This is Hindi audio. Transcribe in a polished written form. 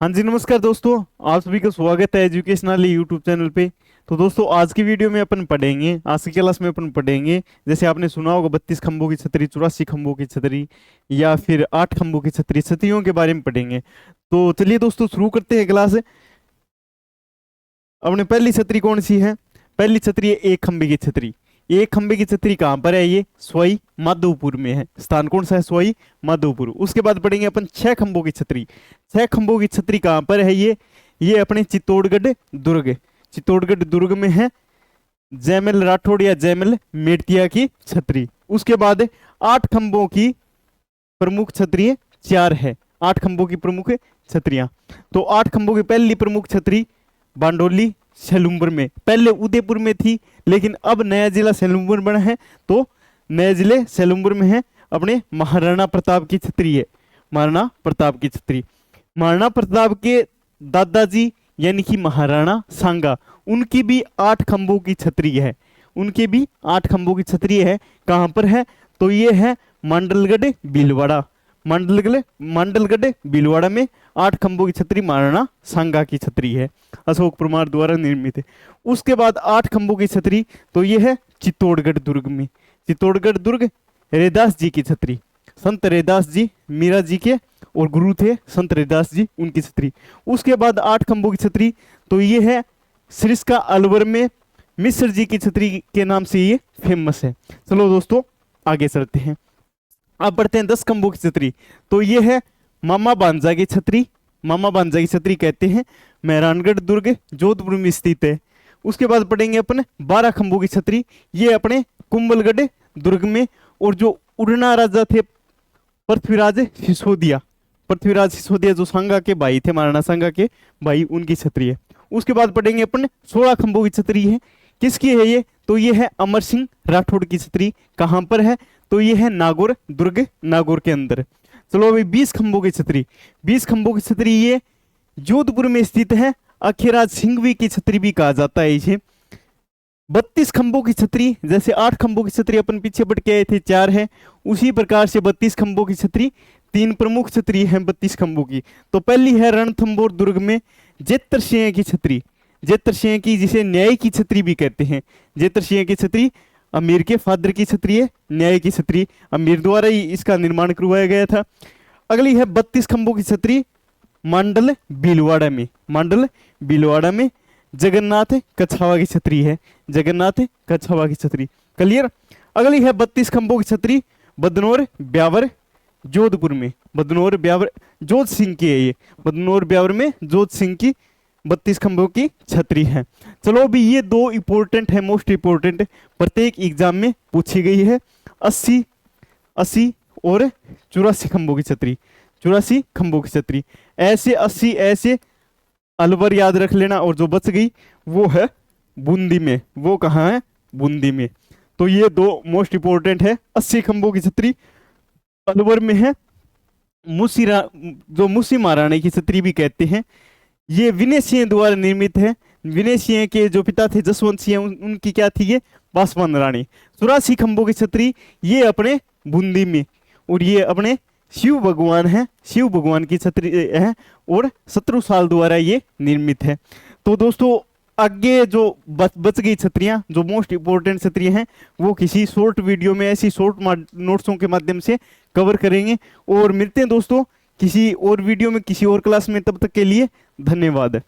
हाँ जी, नमस्कार दोस्तों। आप सभी का स्वागत है एजुकेशनल यूट्यूब चैनल पे। तो दोस्तों, आज की वीडियो में अपन पढ़ेंगे, आज की क्लास में अपन पढ़ेंगे, जैसे आपने सुना होगा 32 खंभों की छतरी, 84 खंभों की छतरी या फिर 8 खंभों की छतरी, छतरियों के बारे में पढ़ेंगे। तो चलिए दोस्तों, शुरू करते हैं क्लास। अपने पहली छतरी कौन सी है? पहली छतरी है एक खंभे की छतरी। एक खंभे की छतरी कहाँ पर है? ये सवाई माधोपुर में है। स्थान कौन सा है? सवाई माधोपुर। उसके बाद पढ़ेंगे अपन 6 खंभों की छतरी। 6 खंभों की छतरी कहाँ पर है? ये अपने चित्तौड़गढ़ दुर्ग, चित्तौड़गढ़ दुर्ग में है। जयमल राठौड़ या जयमल मेड़तिया की छतरी। उसके बाद 8 खंभों की प्रमुख छतरी 4 है। 8 खंभों की प्रमुख छतरियां। तो 8 खंभों की पहली प्रमुख छतरी बांडोली सेलुम्बर में, पहले उदयपुर में थी लेकिन अब नया जिला सेलुम्बर बना है, तो नए जिले सेलुम्बर में है। अपने महाराणा प्रताप की छतरी है, महाराणा प्रताप की छतरी। महाराणा प्रताप के दादाजी यानी कि महाराणा सांगा, उनकी भी 8 खंभों की छतरी है। उनकी भी 8 खंभों की छतरी है। कहाँ पर है? तो ये है मांडलगढ़ भीलवाड़ा। मांडलगढ़ भीलवाड़ा में 8 खंभों की छतरी महाराणा सांगा की छतरी है, अशोक परमार द्वारा निर्मित है। उसके बाद 8 खंभों की छतरी तो ये है चित्तौड़गढ़ दुर्ग में। चित्तौड़गढ़ दुर्ग रैदास जी की छतरी। संत रैदास जी मीरा जी के और गुरु थे संत रैदास जी, उनकी छतरी। उसके बाद 8 खंभों की छतरी तो ये है सिरस्का अलवर में मिश्र जी की छतरी के नाम से ये फेमस है। चलो दोस्तों, आगे चलते हैं। अब बढ़ते हैं 10 खंभों की छतरी। तो ये है मामा भांजा की छतरी। मामा भांजा की छतरी कहते हैं, मेहरानगढ़ दुर्ग जोधपुर में स्थित है। उसके बाद पढ़ेंगे अपन 12 खंभों की छतरी। ये अपने कुंभलगढ़ दुर्ग में, और जो उड़ना राजा थे पृथ्वीराज सिसोदिया, पृथ्वीराज सिसोदिया जो सांगा के भाई थे, महाराणा सांगा के भाई, उनकी छतरी है। उसके बाद पढ़ेंगे अपन 16 खंभों की छतरी है। किसकी है ये? तो ये है अमर सिंह राठौड़ की छतरी। कहाँ पर है? तो ये है नागौर दुर्ग, नागौर के अंदर। चलो अभी 20 खंभों की छतरी। 20 खंभों की छतरी ये जोधपुर में स्थित है। अखिराज सिंघवी की छतरी भी कहा जाता है इसे। 32 खंभों की छतरी, जैसे 8 खंभों की छतरी अपन पीछे बढ़ के आए थे 4 है, उसी प्रकार से 32 खंभों की छतरी 3 प्रमुख छतरी है 32 खंभों की। तो पहली है रणथंभौर दुर्ग में जेतर सिंह की छतरी। जेतर सिंह की, जिसे न्याय की छतरी भी कहते हैं। जेतर सिंह की छतरी अमीर के फादर की छतरी है, न्याय की छतरी। अमीर द्वारा ही इसका निर्माण करवाया गया था। अगली है 32 खंभों की छतरी मंडल भीलवाड़ा में। मंडल भीलवाड़ा में जगन्नाथ कछावा की छतरी है। जगन्नाथ कछावा की छतरी। क्लियर। अगली है 32 खंभों की छतरी बदनौर ब्यावर जोधपुर में। बदनौर ब्यावर जोध सिंह की है ये। बदनौर ब्यावर में जोध सिंह की 32 खंभों की छतरी है। चलो अभी ये 2 इंपॉर्टेंट है, मोस्ट इंपॉर्टेंट, प्रत्येक एग्जाम में पूछी गई है। 80 और 84 खंभों की छतरी। 84 खंभों की छतरी ऐसे 80 ऐसे अलवर याद रख लेना, और जो बच गई वो है बूंदी में। वो कहाँ है? बूंदी में। तो ये 2 मोस्ट इंपॉर्टेंट है। 80 खंभों की छतरी अलवर में है। मुसीरा, जो मुसी महाराणी की छतरी भी कहते हैं, ये विनय सिंह द्वारा निर्मित है। विनय सिंह के जो पिता थे जसवंत सिंह, उनकी क्या थी? ये पासवान रानी। 84 खंभों की छतरी ये अपने बूंदी में, और ये अपने शिव भगवान है, शिव भगवान की छतरी है, और शत्रु साल द्वारा ये निर्मित है। तो दोस्तों, आगे जो बच गई छतरियां, जो मोस्ट इंपॉर्टेंट छतरियां हैं, वो किसी शॉर्ट वीडियो में, ऐसी शॉर्ट नोट्सों के माध्यम से कवर करेंगे। और मिलते हैं दोस्तों किसी और वीडियो में, किसी और क्लास में। तब तक के लिए धन्यवाद।